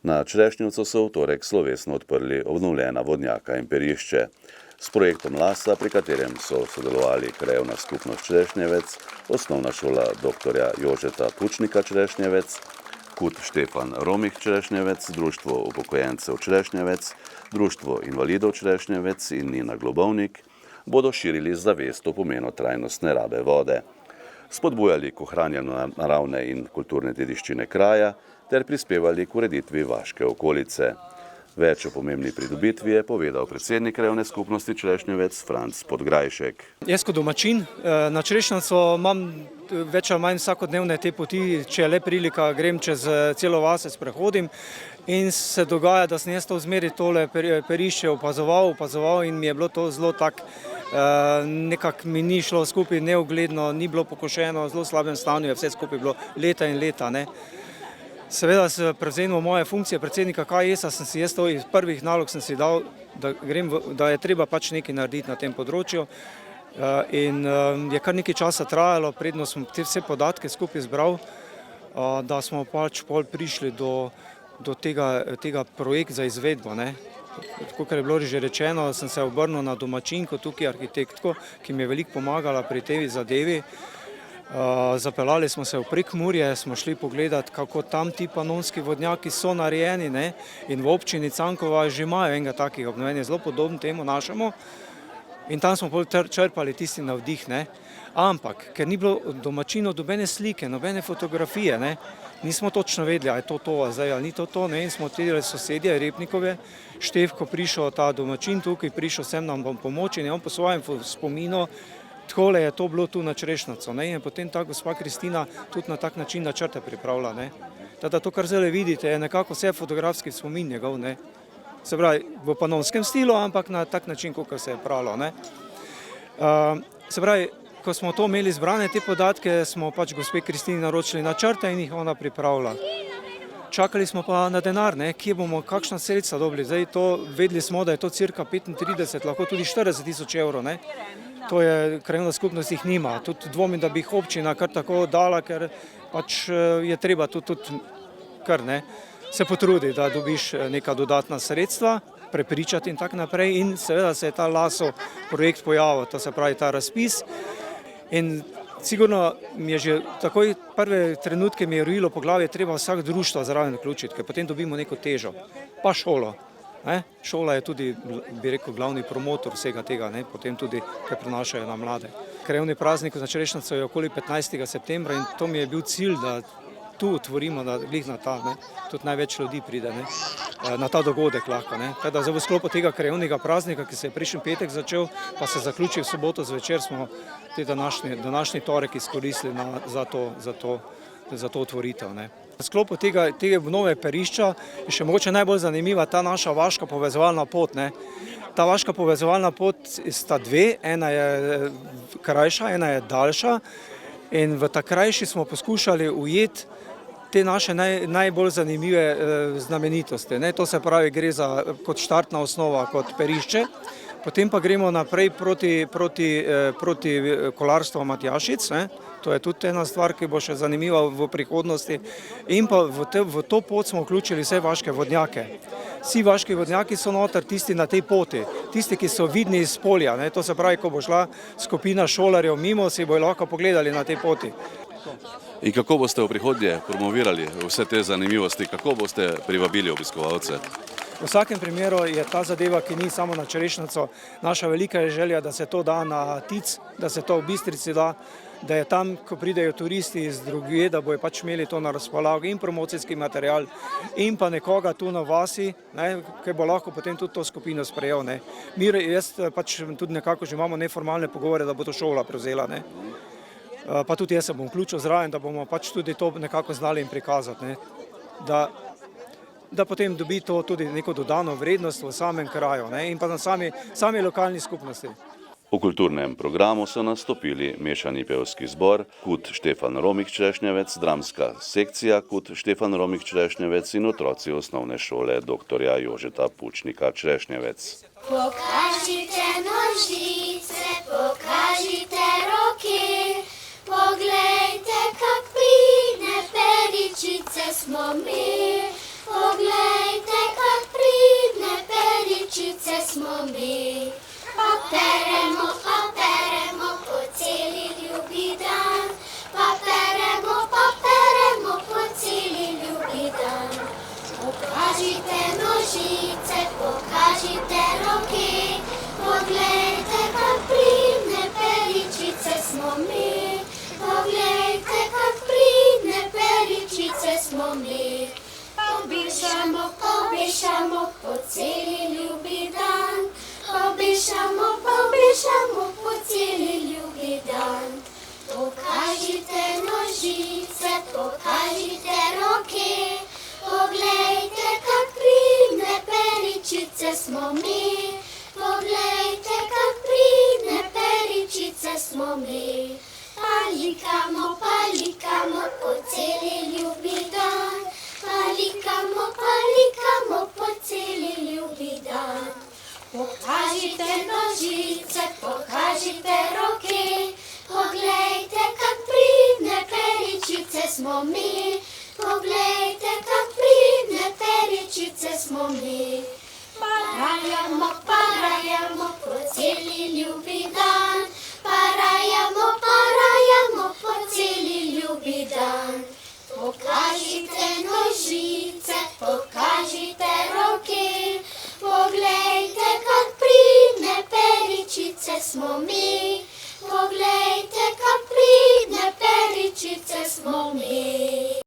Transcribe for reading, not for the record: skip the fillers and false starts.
Na Črešnjevcu so v torek slovesno odprli obnovljena vodnjaka in perišče. S projektom Lasa, pri katerem so sodelovali Krajevna skupnost Črešnjevec, Osnovna šola dr. Jožeta Pučnika Črešnjevec, KUD Štefan Romih Črešnjevec, Društvo upokojencev Črešnjevec, Društvo invalidov Črešnjevec in Nina Globovnik, bodo širili zavest o pomenu trajnostne rabe vode, spodbujali k ohranjanju naravne in kulturne dediščine kraja ter prispevali k ureditvi vaške okolice. Več o pomembni pridobitvi je povedal predsednik Krajevne skupnosti Črešnjevec Franc Podgrajšek. Jaz kot domačin na Črešnjevcu imam več ali manj vsakodnevne te poti, če je le prilika, grem čez celo vas, sprehodim in se dogaja, da sem jaz to zmeri tole perišče opazoval in mi je bilo to zelo tak, nekako mi ni šlo skupaj neugledno, ni bilo pokošeno, zelo slabem stanju je vse skupaj bilo leta in leta, ne. Seveda s prevzemom moje funkcije predsednika KS-a sem si jaz to iz prvih nalog sem si dal, da je treba pač nekaj narediti na tem področju in je kar nekaj časa trajalo, predno sem te vse podatke skupaj zbral, da smo pač pol prišli do tega projekta za izvedbo, ne. Kakor je bilo že rečeno, sem se obrnil na domačinko, tukaj arhitektko, ki mi je veliko pomagala pri tej zadevi. Zapeljali smo se v Prekmurje, smo šli pogledati, kako tam ti panonski vodnjaki so narejeni, ne, in v občini Cankova že imajo enega takega obnovenja, zelo podoben temu našemu, in tam smo črpali tisti navdih, ne. Ampak, ker ni bilo domačinov nobene slike, nobene fotografije, ne, nismo točno vedeli, a je to, zdaj, ali ni to, ne, in smo odtedili sosedje Repnikove, Štefko prišel ta domačin tukaj, prišel sem nam pomoč in je on po svojem spominu. Takole je to bilo tu na Črešnjevcu, ne, in potem ta gospa Kristina tudi na tak način načrte pripravlja, ne. Teda to, kar zdaj vidite, je nekako vse fotografski spomin njegov, ne. Se pravi, v panonskem stilu, ampak na tak način, kakor se je pravilo, ne. Se pravi, ko smo to imeli zbrane te podatke, smo pač gospe Kristini naročili načrte in jih ona pripravila. Čakali smo pa na denar, ne, kje bomo, kakšna sredstva dobili, zdaj to, vedeli smo, da je to cirka 35, lahko tudi 40 tisoč evrov, ne. To je, krajevna skupnost jih nima, tudi dvomim, da bi jih občina kar tako dala, ker pač je treba tudi kar, ne, se potrudi, da dobiš neka dodatna sredstva, prepričati in tako naprej in seveda se je ta Laso projekt pojavil, to se pravi ta razpis in sigurno mi je že takoj prve trenutke mi je rojilo po glavi, treba vsak društvo zraven vključiti, ker potem dobimo neko težo, pa šolo. Šola je tudi, bi rekel, glavni promotor vsega tega, ne, potem tudi, kaj prenašajo na mlade. Krajevni praznik na Črešnjevcu je okoli 15. septembra in to mi je bil cilj, da tu otvorimo, da glih na ta, ne, tudi največ ljudi pride, ne, na ta dogodek lahko, ne. Teda zdaj v sklopu tega krajevnega praznika, ki se je prejšnji petek začel, pa se zaključi v soboto zvečer, smo te današnji torek izkoristili za to otvoritev, ne. V sklopu tega obnove perišča je še mogoče najbolj zanimiva ta naša vaška povezovalna pot, ne. Ta vaška povezovalna pot sta dve, ena je krajša, ena je daljša in v ta krajši smo poskušali ujeti te naše najbolj zanimive znamenitosti, ne. To se pravi, gre za kot štartna osnova, kot perišče, potem pa gremo naprej proti kolarstvu Matjašic, ne. To je tudi ena stvar, ki bo še zanimiva v prihodnosti. In pa v to pot smo vključili vse vaške vodnjake. Vsi vaški vodnjaki so noter, tisti na tej poti, tisti, ki so vidni iz polja, ne. To se pravi, ko bo šla skupina šolarjev mimo, si bojo lahko pogledali na tej poti. In kako boste v prihodnje promovirali vse te zanimivosti, kako boste privabili obiskovalce? V vsakem primeru je ta zadeva, ki ni samo na Črešnjevcu, naša velika želja, da se to da na Tic, da se to v Bistrici da je tam, ko pridejo turisti iz drugje, da bojo pač imeli to na razpolago in promocijski material in pa nekoga tu na vasi, ne, ki bo lahko potem tudi to skupino sprejel, ne. Jaz pač tudi nekako že imamo neformalne pogovore, da bo to šola prevzela, ne. Pa tudi jaz se bom vključil zraven, da bomo pač tudi to nekako znali in prikazati, ne. Da potem dobi to tudi neko dodano vrednost v samem kraju, ne, in pa na sami lokalni skupnosti. V kulturnem programu so nastopili mešani pevski zbor, KUD Štefan Romih Črešnjevec, dramska sekcija KUD Štefan Romih Črešnjevec in otroci osnovne šole dr. Jožeta Pučnika Črešnjevec. Pokažite nožice, pokažite roke, poglejte, kak fine peričice smo mi, poglejte. smo mi. Palikamo, palikamo po celi ljubi dan. Palikamo, palikamo po celi ljubi dan. Pokažite nožice, pokažite roke, poglejte, kak pridne peričice smo mi. Poglejte, kak pridne peričice smo mi. Parajamo, parajamo po celi ljubi dan. Parajamo, parajamo po celi ljubi dan. Pokažite nožice, pokažite roke, poglejte, kak pridne peričice smo mi. Poglejte, kak pridne peričice smo mi.